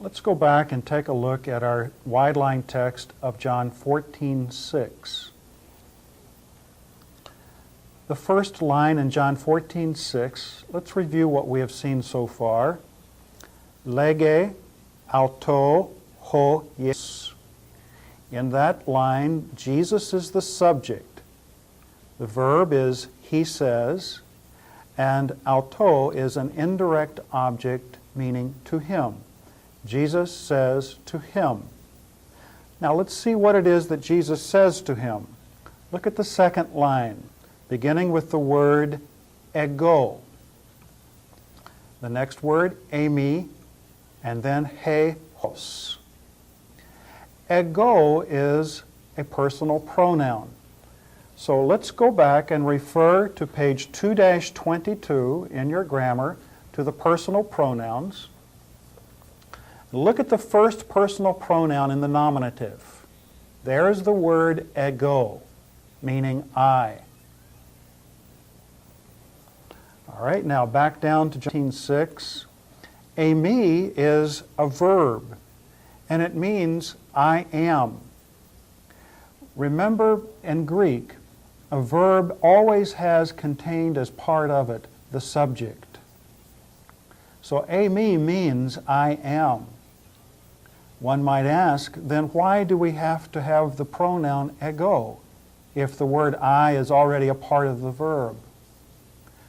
Let's go back and take a look at our wide line text of John 14:6. The first line in John 14:6, let's review what we have seen so far. Lege auto ho Iesus. In that line, Jesus is the subject. The verb is he says, and auto is an indirect object meaning to him. Jesus says to him. Now let's see what it is that Jesus says to him. Look at the second line, beginning with the word ego. The next word, eimi, and then he hos. Ego is a personal pronoun. So let's go back and refer to page 2-22 in your grammar to the personal pronouns. Look at the first personal pronoun in the nominative. There's the word ego, meaning I. All right, now back down to 14:6. Eimi is a verb, and it means I am. Remember, in Greek, a verb always has contained as part of it the subject. So eimi means I am. One might ask, then why do we have to have the pronoun ego if the word I is already a part of the verb?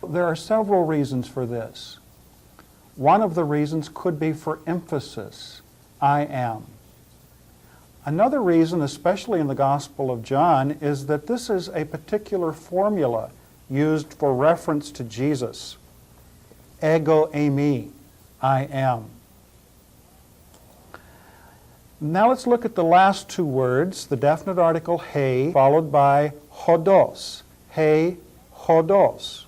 There are several reasons for this. One of the reasons could be for emphasis, I am. Another reason, especially in the Gospel of John, is that this is a particular formula used for reference to Jesus. Ego eimi, I am. Now let's look at the last two words, the definite article he, followed by hodos. He, hodos.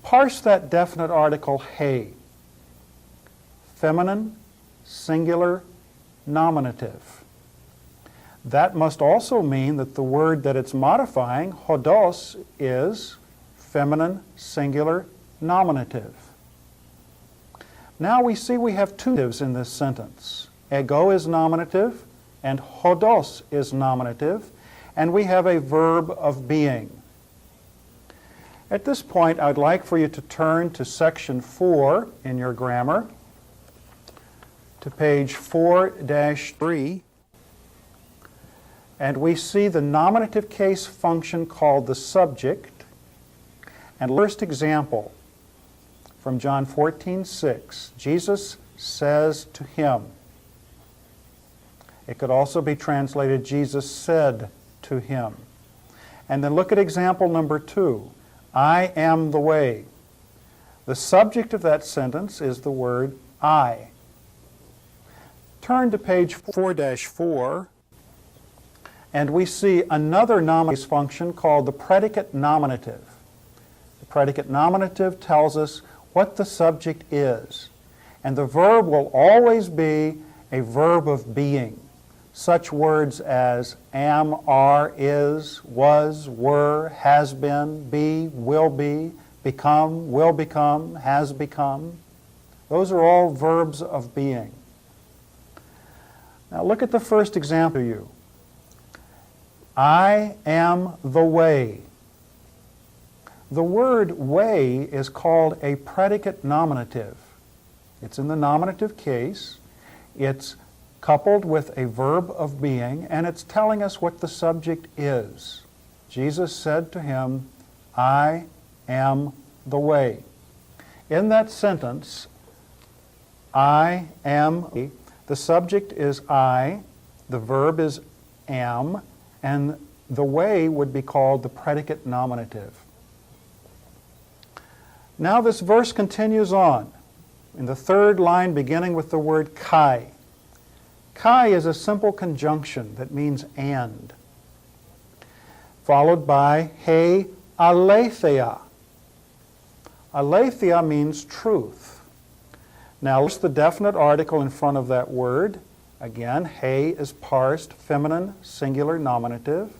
Parse that definite article he. Feminine, singular, nominative. That must also mean that the word that it's modifying, hodos, is feminine, singular, nominative. Now we see we have two nominatives in this sentence. Ego is nominative, and hodos is nominative, and we have a verb of being. At this point, I'd like for you to turn to section 4 in your grammar, to page 4-3, and we see the nominative case function called the subject. And first example from John 14:6, Jesus says to him. It could also be translated, Jesus said to him. And then look at example number 2, I am the way. The subject of that sentence is the word I. Turn to page 4-4, and we see another nominative function called the predicate nominative. The predicate nominative tells us what the subject is, and the verb will always be a verb of being. Such words as am, are, is, was, were, has been, be, will be, become, will become, has become. Those are all verbs of being. Now look at the first example to you. I am the way. The word way is called a predicate nominative. It's in the nominative case. It's coupled with a verb of being, and it's telling us what the subject is. Jesus said to him, I am the way. In that sentence, I am, the subject is I, the verb is am, and the way would be called the predicate nominative. Now this verse continues on in the third line beginning with the word kai. Kai is a simple conjunction that means and, followed by he aletheia. Aletheia means truth. Now, what's the definite article in front of that word? Again, he is parsed feminine singular nominative.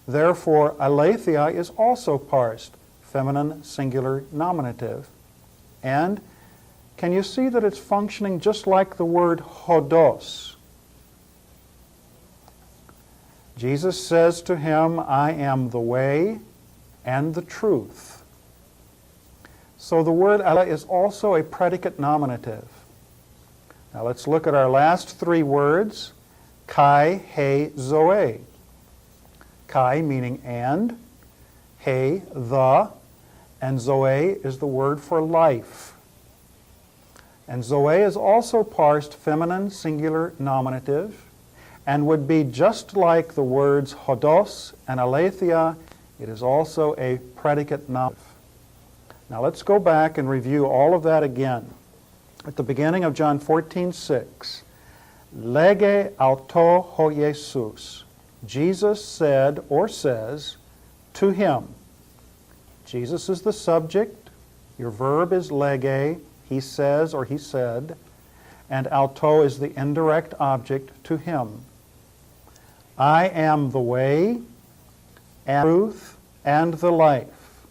Therefore, aletheia is also parsed feminine singular nominative. And can you see that it's functioning just like the word hodos? Jesus says to him, I am the way and the truth. So the word ale is also a predicate nominative. Now let's look at our last three words, kai, he, zoe. Kai meaning and, he, the, and zoe is the word for life. And zoe is also parsed feminine singular nominative and would be just like the words hodos and aletheia. It is also a predicate nominative. Now let's go back and review all of that again. At the beginning of John 14:6, lege auto ho Jesus. Jesus said or says to him. Jesus is the subject. Your verb is lege. He says or he said. And auto is the indirect object to him. I am the way and truth and the life.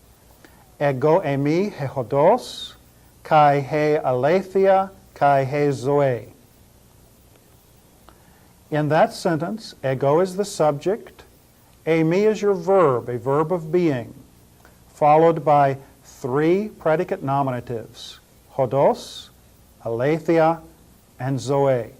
Ego emi he hodos, kai he aletheia, kai he zoe. In that sentence, ego is the subject, emi is your verb, a verb of being, followed by three predicate nominatives, hodos, aletheia, and zoe.